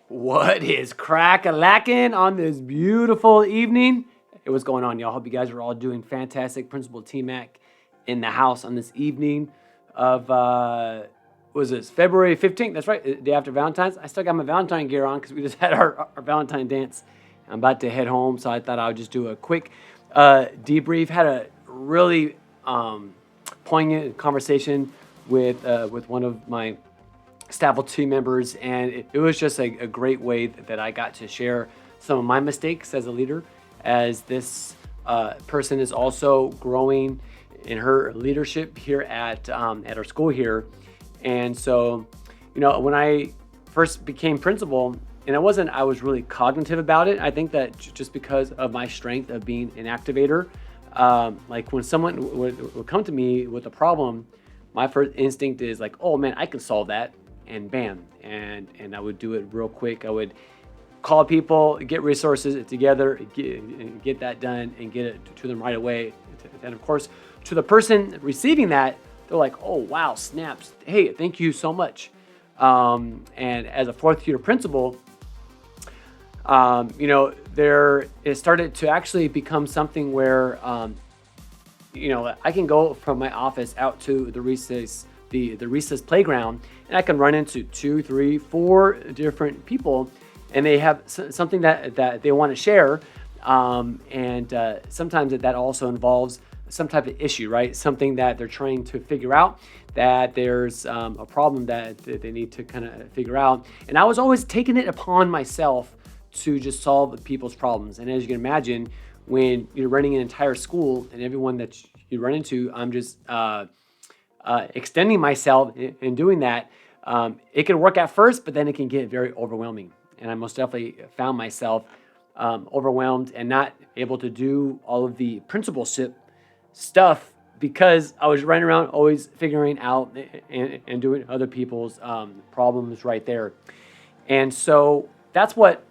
What is crack-a-lackin' on this beautiful evening? Hey, what's going on, y'all? Hope you guys are all doing fantastic. Principal T-Mac in the house on this evening of, was this February 15th? That's right, the day after Valentine's. I still got my Valentine gear on because we just had our Valentine dance. I'm about to head home, so I thought I would just do a quick debrief. Had a really poignant conversation with one of my Staffel team members, and it was just a great way that I got to share some of my mistakes as a leader, as this person is also growing in her leadership here at our school here. And so, when I first became principal, and I was really cognitive about it. I think that just because of my strength of being an activator, like when someone would come to me with a problem, my first instinct is like, oh man, I can solve that. And bam, and I would do it real quick. I would call people, get resources together, get that done, and get it to them right away. And of course, to the person receiving that, they're like, "Oh wow, snaps! Hey, thank you so much." And as a fourth year principal, there it started to actually become something where, I can go from my office out to the recess playground, and I can run into 2, 3, 4 different people, and they have something that they want to share, and sometimes that also involves some type of issue, right? Something that they're trying to figure out, that there's a problem that they need to kind of figure out. And I was always taking it upon myself to just solve people's problems. And as you can imagine, when you're running an entire school and everyone that you run into, I'm just extending myself in doing that. It can work at first, but then it can get very overwhelming. And I most definitely found myself overwhelmed and not able to do all of the principalship stuff because I was running around always figuring out and doing other people's problems right there. And so that's what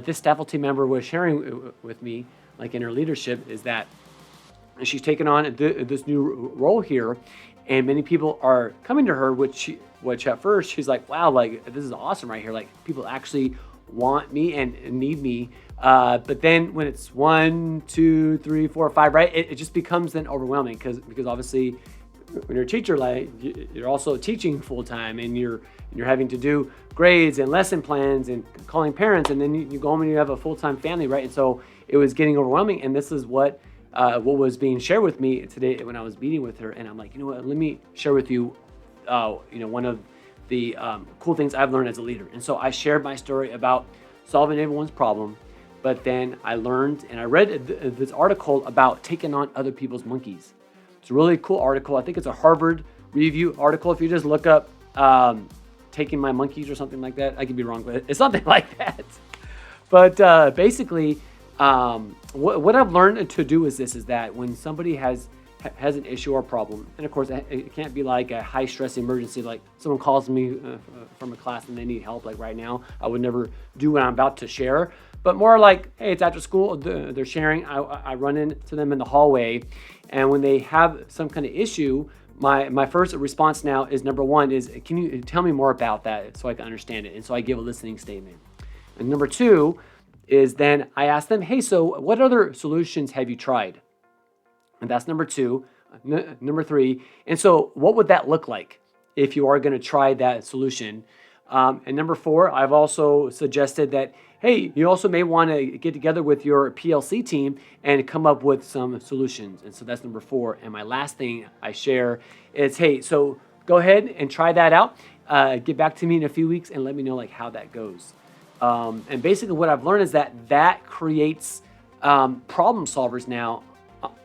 this Staffel team member was sharing with me, like in her leadership, is that she's taken on this new role here. And many people are coming to her, which at first she's like, wow, like this is awesome right here. Like people actually want me and need me. But then when it's 1, 2, 3, 4, 5, right, it just becomes then overwhelming because obviously when you're a teacher, like you're also teaching full time, and you're having to do grades and lesson plans and calling parents, and then you go home and you have a full time family, right? And so it was getting overwhelming, and this is what was being shared with me today when I was meeting with her. And I'm like, let me share with you, one of the cool things I've learned as a leader. And so I shared my story about solving everyone's problem, but then I learned and I read this article about taking on other people's monkeys. It's a really cool article. I think it's a Harvard Review article. If you just look up taking my monkeys or something like that, I could be wrong, but it's something like that. But basically, what I've learned to do is that when somebody has an issue or problem, and of course it can't be like a high stress emergency, like someone calls me from a class and they need help, like right now, I would never do what I'm about to share, but more like, hey, it's after school, they're sharing, I run into them in the hallway, and when they have some kind of issue, my first response now is, number one is, can you tell me more about that so I can understand it? And so I give a listening statement. And number two is then I ask them, hey, so what other solutions have you tried? And that's number two. Number three, and so what would that look like if you are going to try that solution? And number four, I've also suggested that, hey, you also may want to get together with your PLC team and come up with some solutions. And so that's number four. And my last thing I share is, hey, so go ahead and try that out. Get back to me in a few weeks and let me know like how that goes. And basically what I've learned is that creates problem solvers now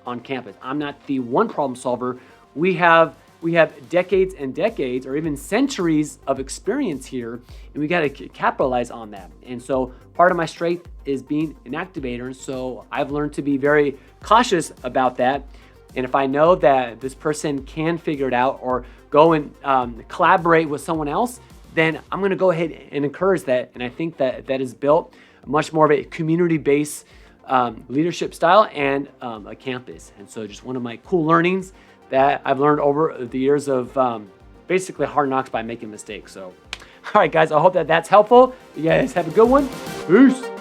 on campus. I'm not the one problem solver. We have decades and decades or even centuries of experience here, and we got to capitalize on that. And so part of my strength is being an activator. And so I've learned to be very cautious about that. And if I know that this person can figure it out or go and collaborate with someone else, then I'm going to go ahead and encourage that. And I think that is built much more of a community-based leadership style and a campus. And so just one of my cool learnings that I've learned over the years of basically hard knocks by making mistakes. So All right, guys, I hope that that's helpful. You guys have a good one. Peace.